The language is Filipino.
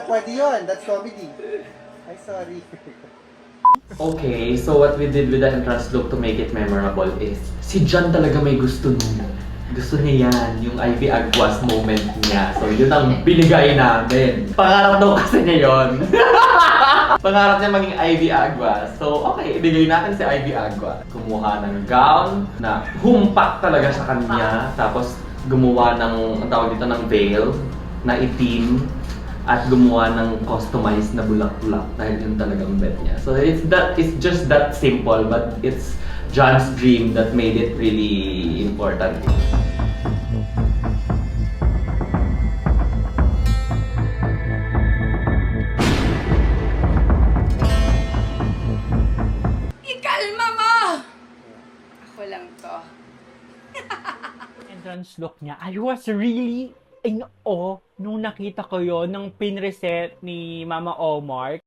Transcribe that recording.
Pwede yun. That's comedy. Ay, sorry. Okay, so what we did with the entrance look to make it memorable is si John talaga may gusto nun. Gusto niya yan, yung Ivy Aguas moment niya. So yun ang binigay namin. Pangarap daw kasi niya yun. Pangarap niya maging Ivy Aguas. So okay, ibigay natin si Ivy Aguas. Kumuha ng gown na humpak talaga sa kanya. Tapos gumawa ng, ang tawag dito, ng veil na itim. At gumawa ng customized na bulak-bulak dahil yun talagang bet niya. So it's just that simple, but it's John's dream that made it really important. Ikalma mo! Ako lang to. Entrance look niya, I was really in awe nung nakita ko yon ng pinreset ni Mama Omar.